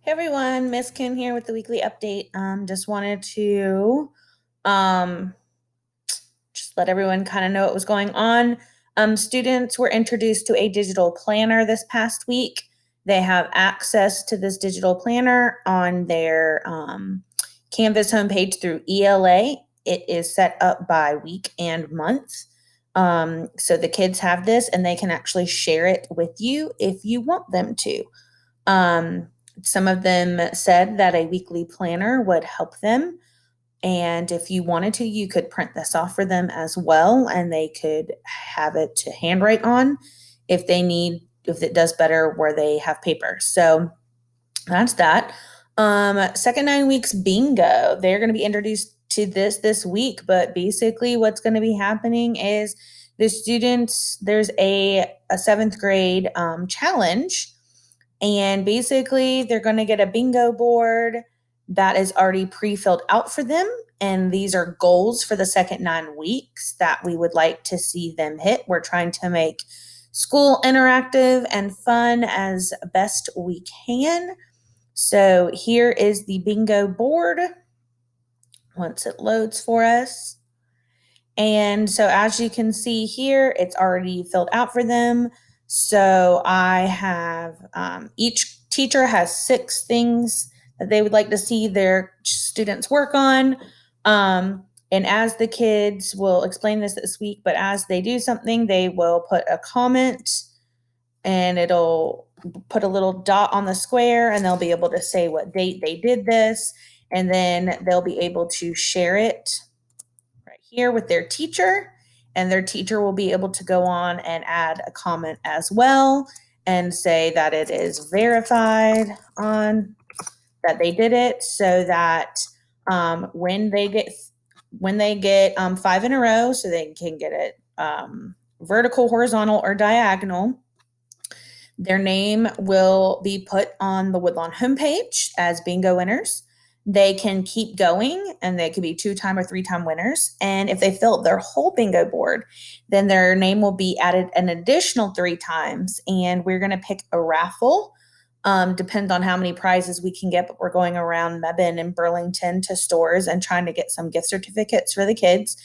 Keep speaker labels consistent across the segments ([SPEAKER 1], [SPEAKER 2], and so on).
[SPEAKER 1] Hey everyone, Miss Kim here with the weekly update. Just wanted to um, just let everyone kind of know what was going on. Students were introduced to a digital planner this past week. They have access to this digital planner on their Canvas homepage through ELA. It is set up by week and month. So the kids have this and they can actually share it with you if you want them to. Um, some of them said that a weekly planner would help them. And if you wanted to, you could print this off for them as well, and they could have it to handwrite on if they need, if it does better where they have paper. So that's that. Second 9 weeks bingo. They're going to be introduced to this week, but basically, what's going to be happening is the students. There's a seventh grade challenge, and basically, they're going to get a bingo board that is already pre filled out for them. And these are goals for the second 9 weeks that we would like to see them hit. We're trying to make school interactive and fun as best we can. So here is the bingo board once it loads for us. And so as you can see here, it's already filled out for them. So I have each teacher has 6 things that they would like to see their students work on. And as the kids will explain this week, but as they do something, they will put a comment and it'll put a little dot on the square and they'll be able to say what date they did this. And then they'll be able to share it right here with their teacher, and their teacher will be able to go on and add a comment as well and say that it is verified on that they did it, so that when they get 5 in a row, so they can get it vertical, horizontal, or diagonal, their name will be put on the Woodlawn homepage as bingo winners. They can keep going and they could be 2-time or 3-time winners. And if they fill their whole bingo board, then their name will be added an additional 3 times. And we're going to pick a raffle. Depends on how many prizes we can get, but we're going around Mebane and Burlington to stores and trying to get some gift certificates for the kids.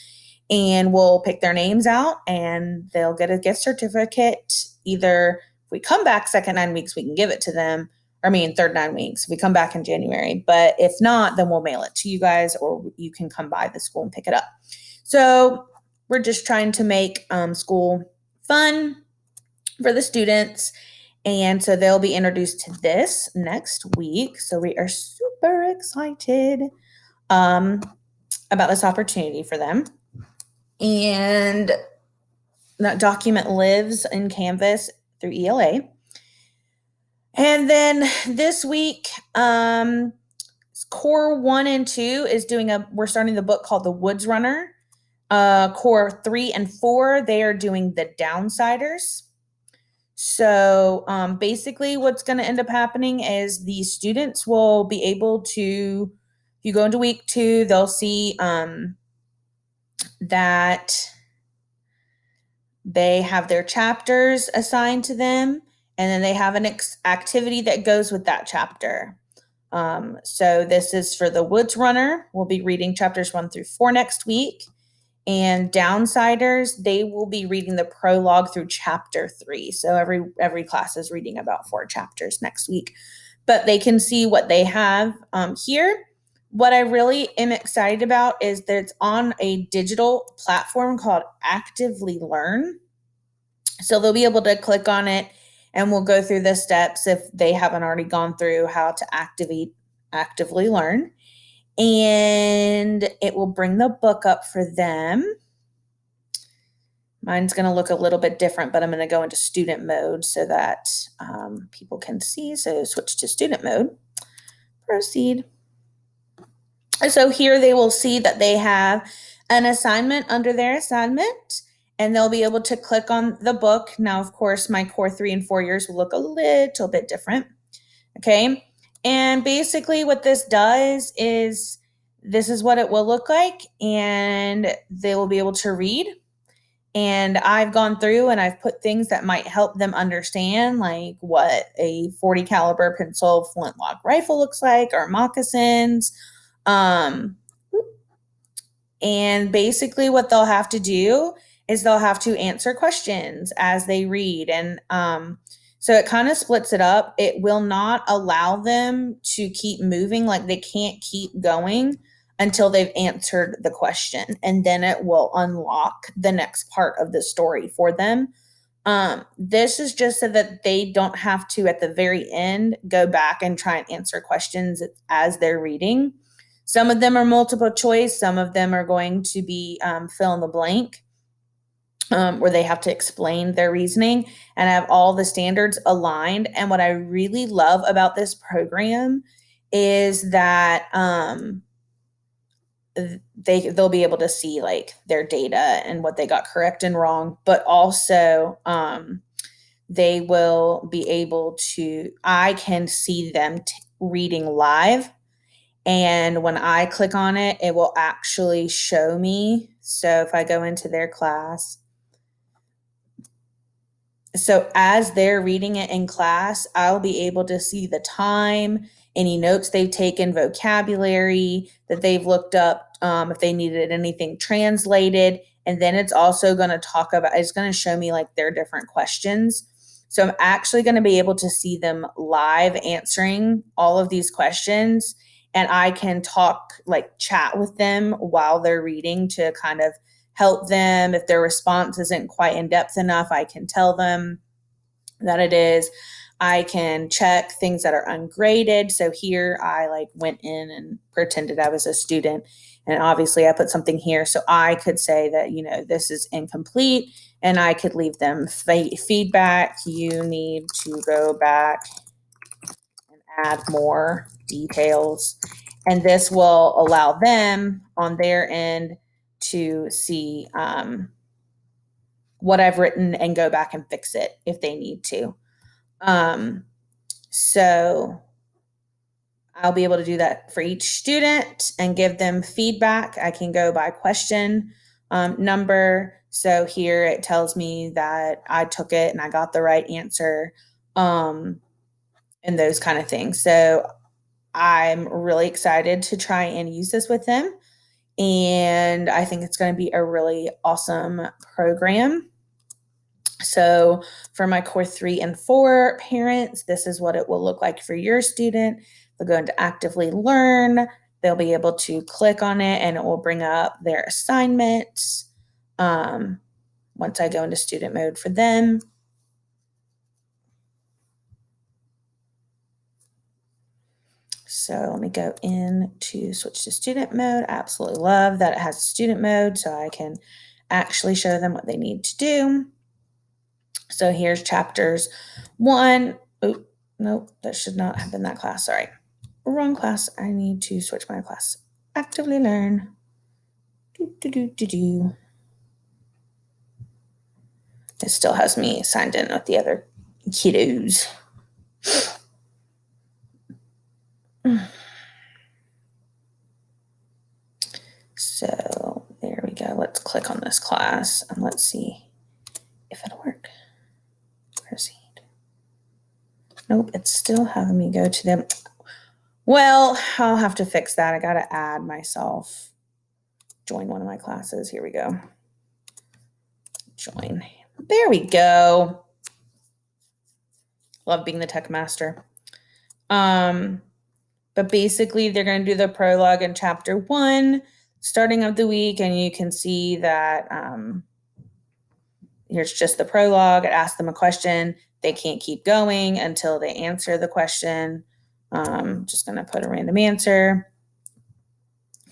[SPEAKER 1] And we'll pick their names out and they'll get a gift certificate. Either if we come back second 9 weeks, we can give it to them. Third 9 weeks, if we come back in January. But if not, then we'll mail it to you guys, or you can come by the school and pick it up. So we're just trying to make school fun for the students. And so they'll be introduced to this next week. So we are super excited about this opportunity for them. And that document lives in Canvas through ELA. And then this week, Core 1 and 2 is we're starting the book called The Woods Runner. Core 3 and 4, they are doing The Downsiders. So basically what's going to end up happening is the students will be able to, if you go into week 2, they'll see that they have their chapters assigned to them, and then they have an activity that goes with that chapter. So this is for the Woods Runner. We'll be reading chapters 1 through 4 next week. And Downsiders, they will be reading the prologue through chapter 3. So every class is reading about 4 chapters next week. But they can see what they have here. What I really am excited about is that it's on a digital platform called Actively Learn. So they'll be able to click on it and we'll go through the steps if they haven't already gone through how to actively learn. And it will bring the book up for them. Mine's going to look a little bit different, but I'm going to go into student mode so that people can see. So switch to student mode. Proceed. So here they will see that they have an assignment under their assignment, and they'll be able to click on the book. Now, of course, my core 3 and 4 years will look a little bit different. Okay. And basically what this does is this is what it will look like, and they will be able to read. And I've gone through and I've put things that might help them understand, like what a 40 caliber pencil flintlock rifle looks like, or moccasins. Um, and basically, what they'll have to do is they'll have to answer questions as they read. And so it kind of splits it up. It will not allow them to keep moving, like they can't keep going until they've answered the question. And then it will unlock the next part of the story for them. This is just so that they don't have to, at the very end, go back and try and answer questions as they're reading. Some of them are multiple choice, some of them are going to be fill in the blank, where they have to explain their reasoning and have all the standards aligned. And what I really love about this program is that they'll be able to see like their data and what they got correct and wrong, but also they will be able to, I can see them reading live. And when I click on it, it will actually show me. So if I go into their class, so as they're reading it in class, I'll be able to see the time, any notes they've taken, vocabulary that they've looked up, if they needed anything translated. And then it's also going to talk about, it's going to show me like their different questions. So I'm actually going to be able to see them live answering all of these questions. And I can talk, like chat with them while they're reading to kind of help them. If their response isn't quite in depth enough, I can tell them that it is. I can check things that are ungraded. So here I like went in and pretended I was a student. And obviously I put something here. So I could say that, you know, this is incomplete, and I could leave them feedback. You need to go back and add more details. And this will allow them on their end to see what I've written and go back and fix it if they need to. So I'll be able to do that for each student and give them feedback. I can go by question number. So here it tells me that I took it and I got the right answer, and those kind of things. So I'm really excited to try and use this with them. And I think it's going to be a really awesome program. So for my core 3 and 4 parents, this is what it will look like for your student. They'll go into actively learn. They'll be able to click on it and it will bring up their assignments. Once I go into student mode for them. So let me go in to switch to student mode. I absolutely love that it has student mode so I can actually show them what they need to do. So here's chapters 1. Oh, nope, that should not have been that class. Sorry. Wrong class. I need to switch my class. Actively learn. It still has me signed in with the other kiddos. So there we go. Let's click on this class and let's see if it'll work. Proceed. Nope, it's still having me go to them. Well, I'll have to fix that. I got to add myself. Join one of my classes. Here we go. Join. There we go. Love being the tech master. But basically they're going to do the prologue in chapter 1, starting of the week, and you can see that here's just the prologue. It asks them a question. They can't keep going until they answer the question. Just going to put a random answer.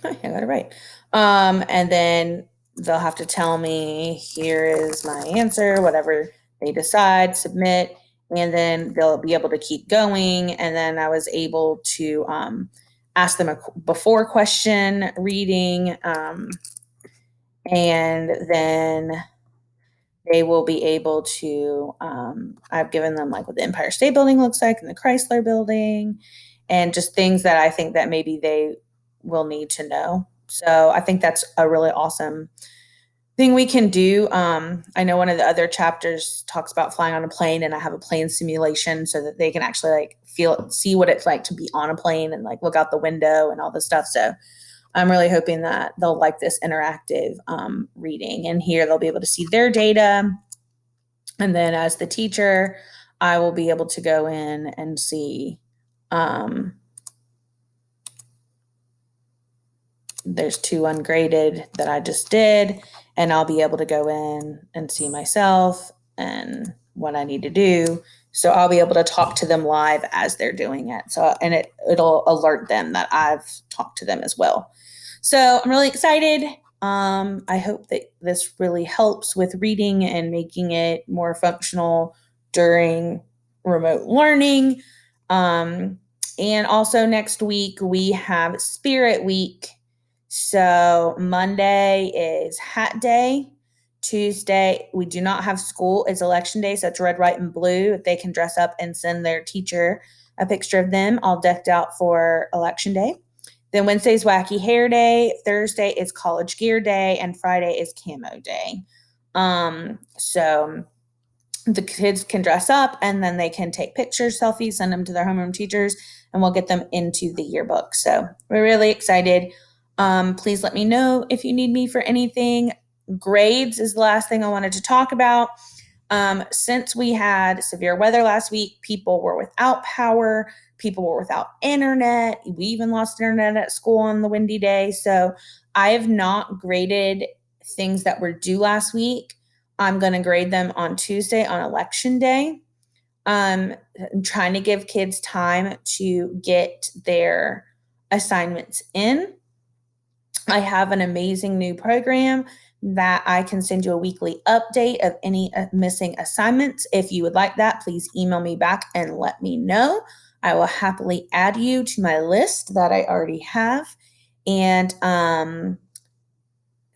[SPEAKER 1] I got it right. And then they'll have to tell me, here is my answer, whatever they decide, submit, and then they'll be able to keep going. And then I was able to ask them a before question, reading, and then they will be able to, I've given them like what the Empire State Building looks like and the Chrysler Building, and just things that I think that maybe they will need to know. So I think that's a really awesome thing we can do, I know one of the other chapters talks about flying on a plane, and I have a plane simulation so that they can actually like see what it's like to be on a plane and like look out the window and all this stuff. So I'm really hoping that they'll like this interactive reading, and here they'll be able to see their data. And then as the teacher, I will be able to go in and see there's 2 ungraded that I just did, and I'll be able to go in and see myself and what I need to do. So I'll be able to talk to them live as they're doing it. So and it'll alert them that I've talked to them as well. So I'm really excited. I hope that this really helps with reading and making it more functional during remote learning. And also next week we have Spirit Week. So Monday is Hat Day. Tuesday, we do not have school. It's election day, so it's red, white, and blue. They can dress up and send their teacher a picture of them all decked out for election day. Then Wednesday's Wacky Hair Day. Thursday is College Gear Day, and Friday is Camo Day. So the kids can dress up and then they can take pictures, selfies, send them to their homeroom teachers, and we'll get them into the yearbook. So we're really excited. Please let me know if you need me for anything. Grades is the last thing I wanted to talk about. Since we had severe weather last week, people were without power, people were without internet. We even lost internet at school on the windy day. So I have not graded things that were due last week. I'm going to grade them on Tuesday on election day. I'm trying to give kids time to get their assignments in. I have an amazing new program that I can send you a weekly update of any missing assignments. If you would like that, please email me back and let me know. I will happily add you to my list that I already have. And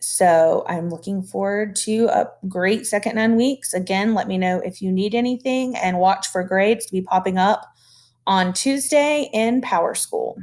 [SPEAKER 1] so I'm looking forward to a great second 9 weeks. Again, let me know if you need anything, and watch for grades to be popping up on Tuesday in Power School.